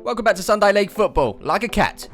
Welcome back to Sunday League Football, like a cat.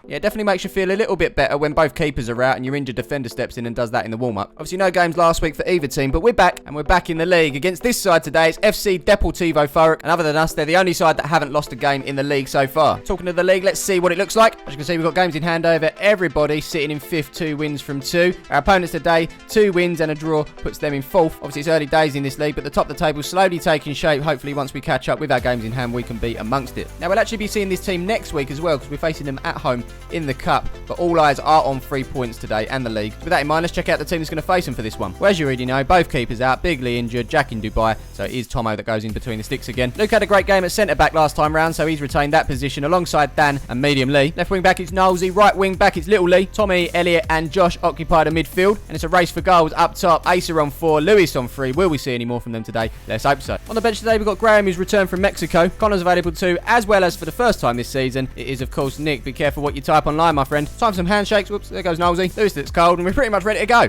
Yeah, it definitely makes you feel a little bit better when both keepers are out and your injured defender steps in and does that in the warm-up. Obviously, no games last week for either team, but we're back, and we're back in the league. Against this side today, it's FC Deportivo Thurrock, and other than us, they're the only side that haven't lost a game in the league so far. Talking of the league, let's see what it looks like. As you can see, we've got games in hand over everybody, sitting in 5th, 2 wins from 2. Our opponents today, 2 wins and a draw, puts them in 4th. Obviously, it's early days in this league, but the top of the table slowly taking shape. Hopefully, once we catch up with our games in hand, we can be amongst it. Now, we'll actually be seeing this team next week as well, because we're facing them at home in the Cup. But all eyes are on 3 points today and the league. With that in mind, let's check out the team that's going to face them for this one. Well, as you already know, both keepers out, Bigley injured, Jack in Dubai, so it is Tomo that goes in between the sticks again. Luke had a great game at centre-back last time round, so he's retained that position alongside Dan and medium Lee. Left wing back it's Knowlesy, right wing back it's Little Lee. Tommy, Elliot and Josh occupy the midfield, and it's a race for goals up top. Asa on 4, Lewis on 3. Will we see any more from them today? Let's hope so. On the bench today, we've got Graham, who's returned from Mexico. Connor's available too, as well as for the first time this season, it is of course Nick. Be careful what you type online, my friend. Time for some handshakes. Whoops, there goes Knowlesy. Lewis looks cold, and we're pretty much ready to go.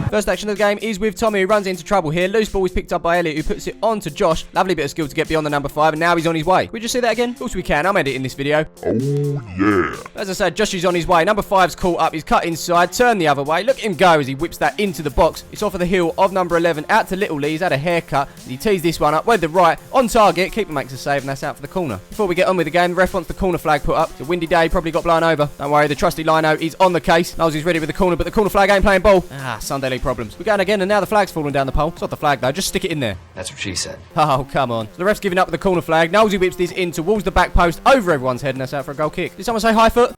First action of the game is with Tommy, who runs into trouble here. Loose ball is picked up by Elliot, who puts it on to Josh. Lovely bit of skill to get beyond the number 5, and now he's on his way. Can we just see that again? Of course we can. I'm editing this video. Oh, yeah. As I said, Josh is on his way. Number 5's caught up. He's cut inside, turned the other way. Look at him go as he whips that into the box. It's off of the heel of number 11, out to Little Lee. He's had a haircut. He tees this one up with the right, on target. Keeper makes a save, and that's out for the corner. Before we get on with the game, the ref wants the corner flag put up. It's a windy day, probably got blown over. Don't worry, the trusty Lino is on the case. Knowles is ready with the corner, but the corner flag ain't playing ball. Sunday League problems. We're going again, and now the flag's falling down the pole. It's not the flag, though. Just stick it in there. That's what she said. Oh, come on. So the ref's giving up with the corner flag. Knowlesy whips this in towards the back post, over everyone's head, and that's out for a goal kick. Did someone say high foot?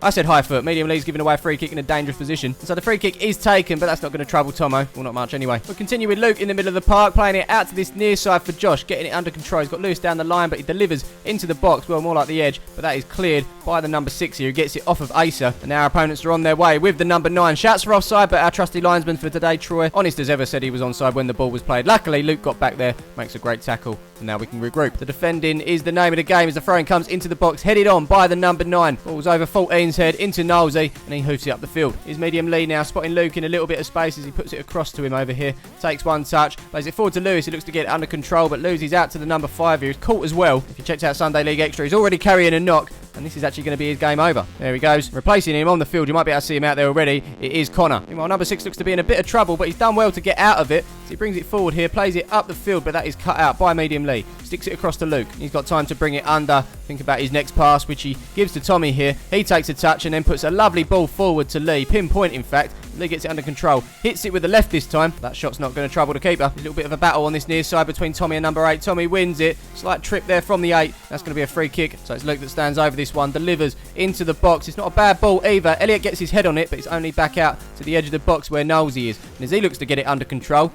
I said high foot. Medium Lee's giving away a free kick in a dangerous position. So the free kick is taken, but that's not going to trouble Tomo. Well, not much anyway. We'll continue with Luke in the middle of the park, playing it out to this near side for Josh, getting it under control. He's got Lewis down the line, but he delivers into the box. Well, more like the edge, but that is cleared by the number 6 here, who gets it off of Asa. And now our opponents are on their way with the number 9. Shouts for offside, but our trusty linesman for today, Troy, honest as ever, said he was onside when the ball was played. Luckily, Luke got back there, makes a great tackle, and now we can regroup. The defending is the name of the game as the throw-in comes into the box, headed on by the number 9. Ball's over 14's head into Knowlesy, and he hoofs it up the field. Here's medium Lee now, spotting Luke in a little bit of space as he puts it across to him over here. Takes one touch, plays it forward to Lewis. He looks to get it under control, but loses out to the number 5 here. He's caught as well. If you checked out Sunday League Extra, he's already carrying a knock, and this is actually going to be his game over. There he goes, replacing him on the field. You might be able to see him out there already. It is Connor. Meanwhile, number 6 looks to be in a bit of trouble, but he's done well to get out of it. So he brings it forward here, plays it up the field, but that is cut out by medium Lee. Sticks it across to Luke. He's got time to bring it under. Think about his next pass, which he gives to Tommy here. He takes a touch and then puts a lovely ball forward to Lee. Pinpoint, in fact. Lee gets it under control. Hits it with the left this time. That shot's not going to trouble the keeper. A little bit of a battle on this near side between Tommy and number 8. Tommy wins it. Slight trip there from the 8. That's going to be a free kick. So it's Luke that stands over this one. Delivers into the box. It's not a bad ball either. Elliot gets his head on it, but it's only back out to the edge of the box where Knowlesy is. And as he looks to get it under control.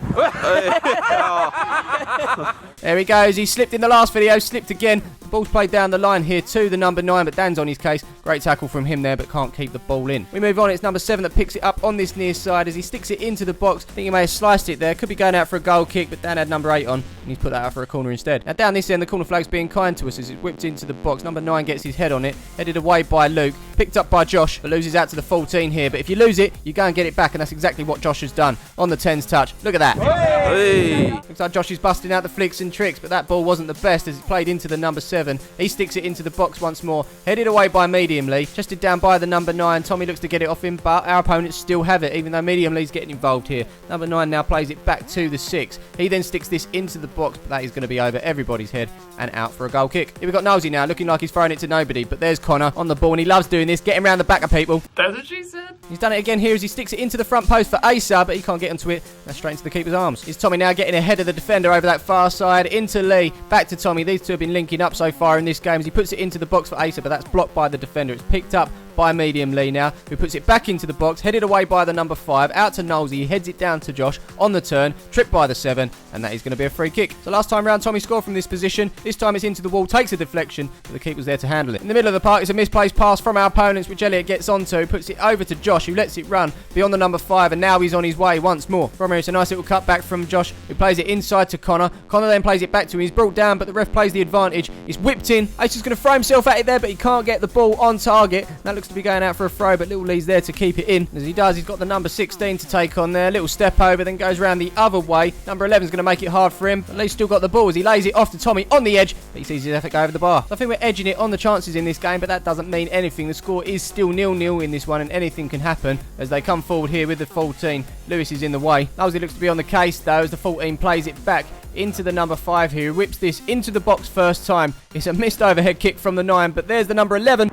There he goes. He slipped in the last video. Slipped again. The ball's played down the line here to the number 9, but Dan's on his case. Great tackle from him there, but can't keep the ball in. We move on. It's number 7 that picks it up on this near side as he sticks it into the box. I think he may have sliced it there. Could be going out for a goal kick, but Dan had number 8 on, and he's put that out for a corner instead. Now down this end, the corner flag's being kind to us as it's whipped into the box. Number 9 gets his head on it. Headed away by Luke. Picked up by Josh, but loses out to the 14 here. But if you lose it, you go and get it back, and that's exactly what Josh has done on the 10's touch. Look at that. Hey! Looks like Josh is busting out the flicks and tricks, but that ball wasn't the best as it played into the number 7. He sticks it into the box once more. Headed away by medium Lee. Chested down by the number 9. Tommy looks to get it off him, but our opponents still have it, even though medium Lee's getting involved here. Number 9 now plays it back to the 6. He then sticks this into the box, but that is going to be over everybody's head and out for a goal kick. Here we've got Knowlesy now, looking like he's throwing it to nobody, but there's Connor on the ball, and he loves doing this, getting around the back of people. That's what she said. He's done it again here as he sticks it into the front post for Asa, but he can't get onto it. That's straight into the keeper's arms. Here's Tommy now getting ahead of the defender over that far side, into Lee, back to Tommy. These two have been linking up so far in this game as he puts it into the box for Asa, but that's blocked by the defender. It's picked up by medium Lee now, who puts it back into the box, headed away by the number 5, out to Knowlesy. He heads it down to Josh on the turn, tripped by the 7, and that is going to be a free kick. So last time round, Tommy scored from this position. This time it's into the wall, takes a deflection, but the keeper's there to handle it. In the middle of the park, it's a misplaced pass from our opponents, which Elliot gets onto, puts it over to Josh, who lets it run beyond the number 5, and now he's on his way once more. From here, it's a nice little cut back from Josh, who plays it inside to Connor. Connor then plays it back to him. He's brought down, but the ref plays the advantage. He's whipped in. Asa's going to throw himself at it there, but he can't get the ball on target. That looks looks to be going out for a throw, but little Lee's there to keep it in. As he does, he's got the number 16 to take on there. Little step over, then goes around the other way. Number 11's going to make it hard for him. But Lee's still got the ball as he lays it off to Tommy on the edge, but he sees his effort go over the bar. So I think we're edging it on the chances in this game, but that doesn't mean anything. The score is still 0-0 in this one, and anything can happen as they come forward here with the 14. Lewis is in the way. Nosey looks to be on the case, though, as the 14 plays it back into the number 5 here. He whips this into the box first time. It's a missed overhead kick from the 9, but there's the number 11.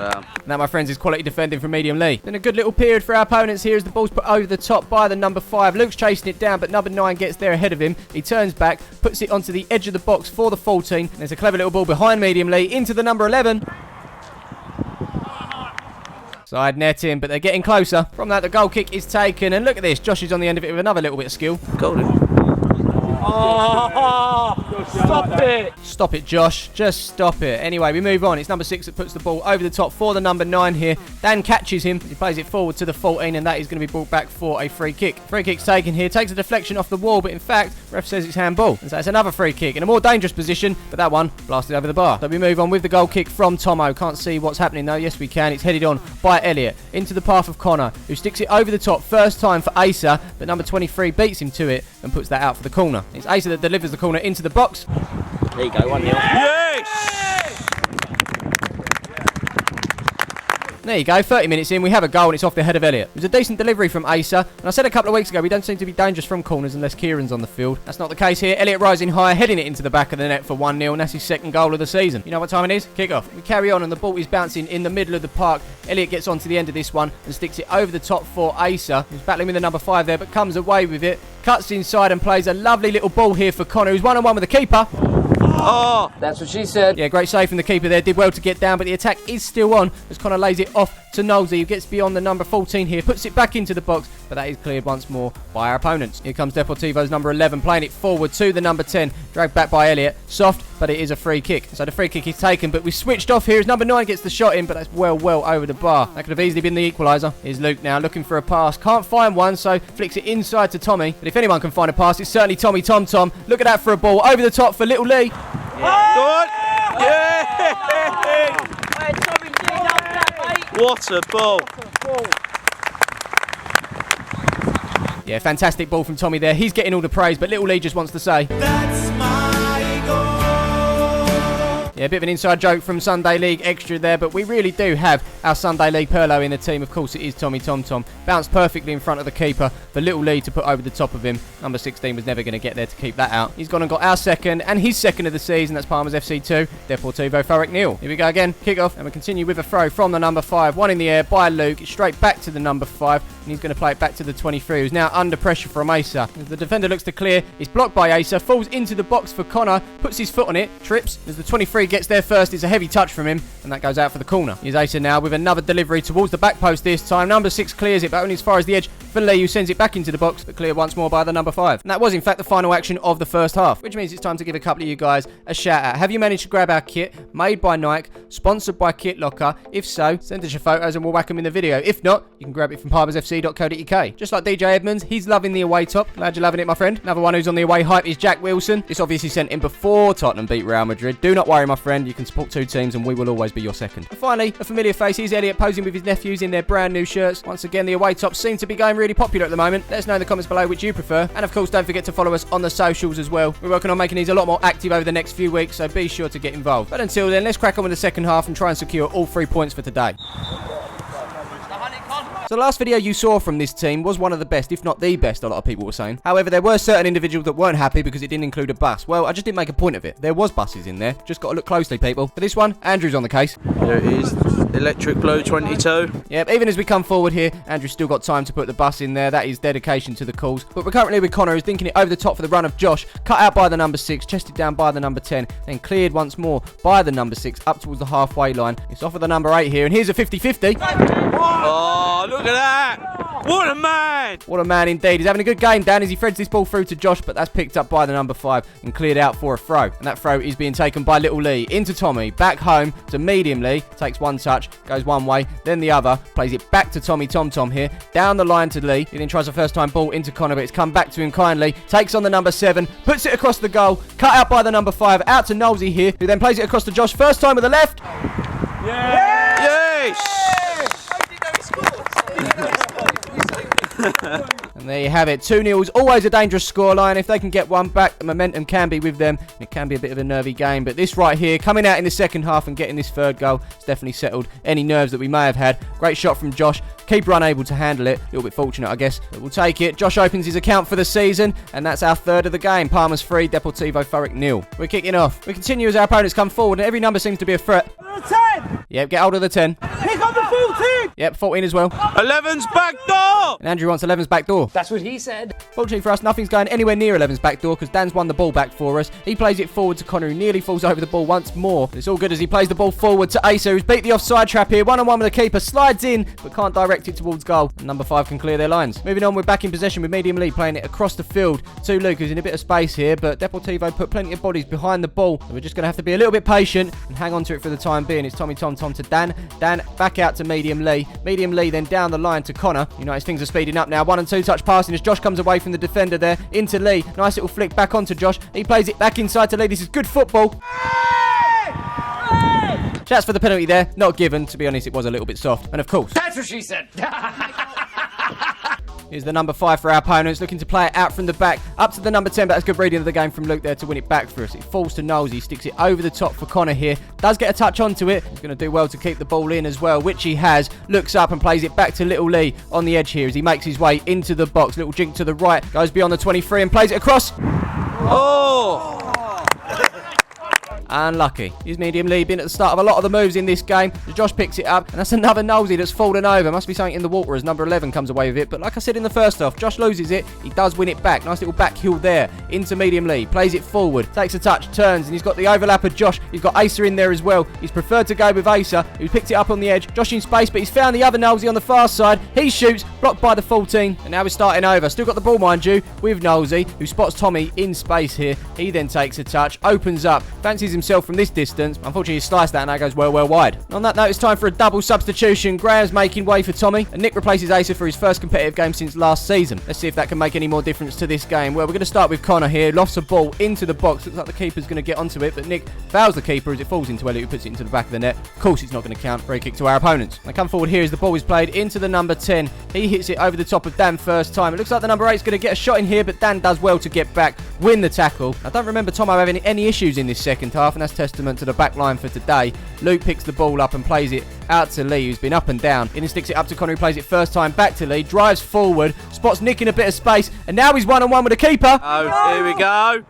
And that, my friends, is quality defending from Medium Lee. Then a good little period for our opponents here as the ball's put over the top by the number 5. Luke's chasing it down, but number 9 gets there ahead of him. He turns back, puts it onto the edge of the box for the 14. There's a clever little ball behind Medium Lee into the number 11. Side netting, but they're getting closer. From that, the goal kick is taken. And look at this. Josh is on the end of it with another little bit of skill. Golden. Oh, stop it. Stop it, Josh. Just stop it. Anyway, we move on. It's number 6 that puts the ball over the top for the number 9 here. Dan catches him. He plays it forward to the 14, and that is going to be brought back for a free kick. Free kick's taken here. Takes a deflection off the wall, but in fact, ref says it's handball. And so it's another free kick in a more dangerous position, but that one blasted over the bar. So we move on with the goal kick from Tomo. Can't see what's happening though. Yes, we can. It's headed on by Elliot into the path of Connor, who sticks it over the top first time for Asa, but number 23 beats him to it and puts that out for the corner. It's Asa that delivers the corner into the box. There you go, 1-0. Yes! There you go, 30 minutes in, we have a goal and it's off the head of Elliot. It was a decent delivery from Asa, and I said a couple of weeks ago we don't seem to be dangerous from corners unless Kieran's on the field. That's not the case here. Elliot rising high, heading it into the back of the net for 1-0, and that's his second goal of the season. You know what time it is? Kick off. We carry on and the ball is bouncing in the middle of the park. Elliot gets onto the end of this one and sticks it over the top for Asa, who's battling with the number 5 there, but comes away with it. Cuts inside and plays a lovely little ball here for Connor, who's one-on-one with the keeper. Oh, that's what she said. Yeah, great save from the keeper there. Did well to get down, but the attack is still on as Connor lays it off to Nosey, who gets beyond the number 14 here, puts it back into the box, but that is cleared once more by our opponents. Here comes Deportivo's number 11, playing it forward to the number 10, dragged back by Elliot. Soft, but it is a free kick. So the free kick is taken, but we switched off here as number 9 gets the shot in, but that's well over the bar. That could have easily been the equaliser. Here's Luke now looking for a pass. Can't find one, so flicks it inside to Tommy. But if anyone can find a pass, it's certainly Tommy Tom. Look at that for a ball over the top for little Lee. Good. Yeah. What a ball. Yeah, fantastic ball from Tommy there. He's getting all the praise, but little Lee just wants to say, "That's my goal." Yeah, a bit of an inside joke from Sunday League Extra there, but we really do have our Sunday League Perlo in the team. Of course, it is Tommy Tom. Bounced perfectly in front of the keeper for little Lee to put over the top of him. Number 16 was never going to get there to keep that out. He's gone and got our second and his second of the season. That's Palmer's FC 2, Deportivo Thurrock 0. Here we go again. Kick off, and we continue with a throw from the number 5. One in the air by Luke. It's straight back to the number 5, and he's going to play it back to the 23, who's now under pressure from Asa. As the defender looks to clear, it's blocked by Asa, falls into the box for Connor, puts his foot on it, trips. As the 23 gets there first, it's a heavy touch from him, and that goes out for the corner. Here's Asa now with another delivery towards the back post this time. Number 6 clears it, but only as far as the edge for Lee, who sends it back into the box, but cleared once more by the number 5. And that was, in fact, the final action of the first half, which means it's time to give a couple of you guys a shout out. Have you managed to grab our kit, made by Nike, sponsored by Kit Locker? If so, send us your photos and we'll whack them in the video. If not, you can grab it from palmersfc.co.uk. Just like DJ Edmonds, he's loving the away top. Glad you're loving it, my friend. Another one who's on the away hype is Jack Wilson. This obviously sent in before Tottenham beat Real Madrid. Do not worry, my friend. You can support two teams and we will always be your second. And finally, a familiar face. Here's Elliot posing with his nephews in their brand new shirts. Once again, the away tops seem to be going really popular at the moment. Let us know in the comments below which you prefer. And of course, don't forget to follow us on the socials as well. We're working on making these a lot more active over the next few weeks, so be sure to get involved. But until then, let's crack on with the second half and try and secure all 3 points for today. So the last video you saw from this team was one of the best, if not the best, a lot of people were saying. However, there were certain individuals that weren't happy because it didn't include a bus. Well, I just didn't make a point of it. There was buses in there. Just got to look closely, people. For this one, Andrew's on the case. There it is. Electric Blue 22. Yep, even as we come forward here, Andrew's still got time to put the bus in there. That is dedication to the cause. But we're currently with Connor, who's dinking it over the top for the run of Josh. Cut out by the number 6, chested down by the number 10, then cleared once more by the number 6 up towards the halfway line. It's off of the number 8 here, and here's a 50-50. Oh, look at that. What a man! What a man indeed. He's having a good game, Dan, as he threads this ball through to Josh, but that's picked up by the number 5 and cleared out for a throw. And that throw is being taken by little Lee into Tommy, back home to medium Lee, takes one touch, goes one way, then the other, plays it back to Tommy Tom here, down the line to Lee. He then tries a first time ball into Connor, but it's come back to him kindly, takes on the number 7, puts it across the goal, cut out by the number 5, out to Nosey here, who then plays it across to Josh, first time with the left. And there you have it. 2-0 is always a dangerous scoreline. If they can get one back, the momentum can be with them. It can be a bit of a nervy game. But this right here, coming out in the second half and getting this third goal, it's definitely settled any nerves that we may have had. Great shot from Josh. Keeper unable to handle it. A little bit fortunate, I guess. But we'll take it. Josh opens his account for the season. And that's our third of the game. Palmer's 3, Deportivo Thurrock 0. We're kicking off. We continue as our opponents come forward. And every number seems to be a threat. 10! Yep, get hold of the 10. Pick up the 14! Yep, 14 as well. 11's back door! And Andrew wants 11's back door. That's what he said. Fortunately for us, nothing's going anywhere near 11's back door because Dan's won the ball back for us. He plays it forward to Connor, who nearly falls over the ball once more. But it's all good as he plays the ball forward to Asa, who's beat the offside trap here. 1-on-1 with the keeper, slides in, but can't direct it towards goal. And number 5 can clear their lines. Moving on, we're back in possession with Medium Lee playing it across the field to Luke, who's in a bit of space here, but Deportivo put plenty of bodies behind the ball. So we're just going to have to be a little bit patient and hang on to it for the time being. It's Tommy Tom to Dan. Dan back out to Medium Lee. Medium Lee then down the line to Connor. You notice things are speeding up now. 1 and 2 touch passing as Josh comes away from the defender there into Lee. Nice little flick back onto Josh. He plays it back inside to Lee. This is good football. Shouts for the penalty there. Not given. To be honest, it was a little bit soft. And of course, That's what she said. here's the number 5 for our opponents, looking to play it out from the back, up to the number 10, but that's good reading of the game from Luke there to win it back for us. It falls to Knowles, he sticks it over the top for Connor here, does get a touch onto it, he's going to do well to keep the ball in as well, which he has, looks up and plays it back to Little Lee on the edge here as he makes his way into the box. Little jink to the right, goes beyond the 23 and plays it across. Oh! Unlucky. He's Medium Lee been at the start of a lot of the moves in this game. Josh picks it up, and that's another Knowlesy that's fallen over. Must be something in the water as number 11 comes away with it. But like I said in the first half, Josh loses it. He does win it back. Nice little back heel there into Medium Lee. Plays it forward. Takes a touch, turns, and he's got the overlap of Josh. He's got Asa in there as well. He's preferred to go with Asa, who's picked it up on the edge. Josh in space, but he's found the other Knowlesy on the far side. He shoots, blocked by the 14. And now we're starting over. Still got the ball, mind you, with Knowlesy, who spots Tommy in space here. He then takes a touch, opens up, fancies himself from this distance. Unfortunately, he sliced that and that goes well wide. On that note, it's time for a double substitution. Graham's making way for Tommy, and Nick replaces Asa for his first competitive game since last season. Let's see if that can make any more difference to this game. Well, we're going to start with Connor here. Lofts a ball into the box. Looks like the keeper's going to get onto it, but Nick fouls the keeper as it falls into Elliot, who puts it into the back of the net. Of course, it's not going to count. Free kick to our opponents. They come forward here as the ball is played into the number 10. He hits it over the top of Dan first time. It looks like the number 8 is going to get a shot in here, but Dan does well to get back, win the tackle. I don't remember Tomo having any issues in this second half, and that's testament to the back line for today. Luke picks the ball up and plays it out to Lee, who's been up and down. In and sticks it up to Connor, who plays it first time back to Lee, drives forward, spots Nick in a bit of space, and now he's 1-on-1 with the keeper. Oh, here we go.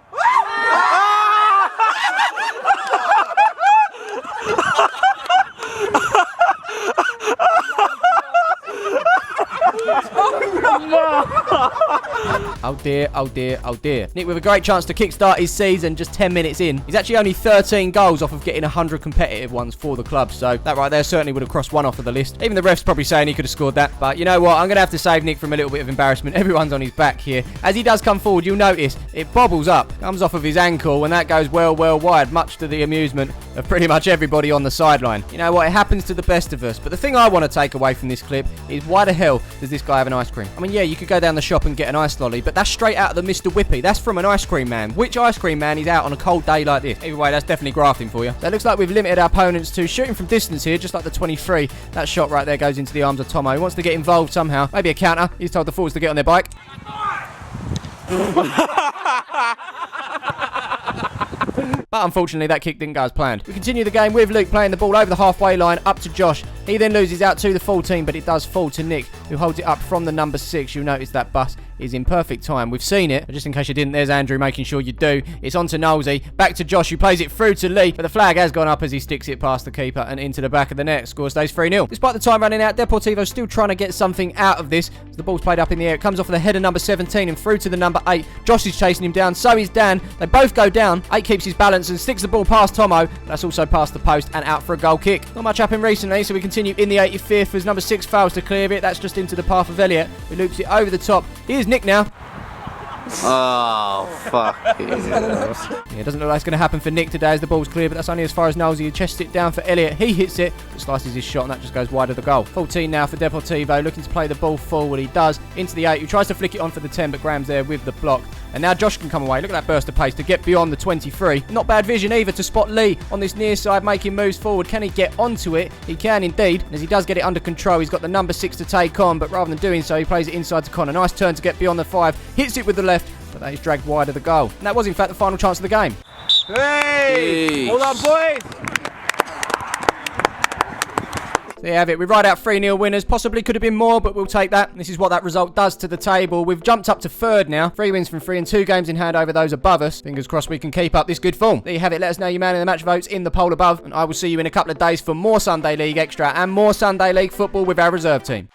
Oh dear, oh dear, oh dear. Nick with a great chance to kickstart his season just 10 minutes in. He's actually only 13 goals off of getting 100 competitive ones for the club, so that right there certainly would have crossed one off of the list. Even the ref's probably saying he could have scored that, but you know what? I'm going to have to save Nick from a little bit of embarrassment. Everyone's on his back here. As he does come forward, you'll notice it bobbles up, comes off of his ankle, and that goes well wide, much to the amusement of pretty much everybody on the sideline. You know what? It happens to the best of us, but the thing I want to take away from this clip is why the hell does this guy have an ice cream? I mean, yeah, you could go down the shop and get an ice lolly, but that's straight out of the Mr. Whippy. That's from an ice cream man. Which ice cream man is out on a cold day like this? Either way, that's definitely grafting for you. So it looks like we've limited our opponents to shooting from distance here, just like the 23. That shot right there goes into the arms of Tomo. He wants to get involved somehow. Maybe a counter. He's told the forwards to get on their bike. But unfortunately, that kick didn't go as planned. We continue the game with Luke playing the ball over the halfway line up to Josh. He then loses out to the 14, but it does fall to Nick, who holds it up from the number 6. You'll notice that bus is in perfect time. We've seen it, but just in case you didn't, there's Andrew making sure you do. It's on to Knowlesy. Back to Josh, who plays it through to Lee, but the flag has gone up as he sticks it past the keeper and into the back of the net. Score stays 3-0. Despite the time running out, Deportivo's still trying to get something out of this. As the ball's played up in the air, it comes off of the head of number 17 and through to the number 8. Josh is chasing him down, so is Dan. They both go down. 8 keeps his balance and sticks the ball past Tomo. That's also past the post and out for a goal kick. Not much happened recently, so we continue in the 85th as number 6 fails to clear it. That's just into the path of Elliot, who loops it over the top. Here's Nick now. Oh, fuck you. Yeah, it doesn't look like it's going to happen for Nick today as the ball's clear, but that's only as far as Nosey. He chests it down for Elliot. He hits it, but slices his shot, and that just goes wide of the goal. 14 now for Deportivo, looking to play the ball forward. He does, into the 8. He tries to flick it on for the 10, but Graham's there with the block. And now Josh can come away. Look at that burst of pace to get beyond the 23. Not bad vision either to spot Lee on this near side, making moves forward. Can he get onto it? He can indeed. And as he does get it under control, he's got the number 6 to take on, but rather than doing so, he plays it inside to Connor. Nice turn to get beyond the 5. Hits it with the left, but that is dragged wide of the goal. And that was, in fact, the final chance of the game. Hey! Hold on, boys! There you have it. We ride out 3-0 winners. Possibly could have been more, but we'll take that. This is what that result does to the table. We've jumped up to 3rd now. 3 wins from 3 and 2 games in hand over those above us. Fingers crossed we can keep up this good form. There you have it. Let us know your man in the match votes in the poll above. And I will see you in a couple of days for more Sunday League Extra and more Sunday League football with our reserve team.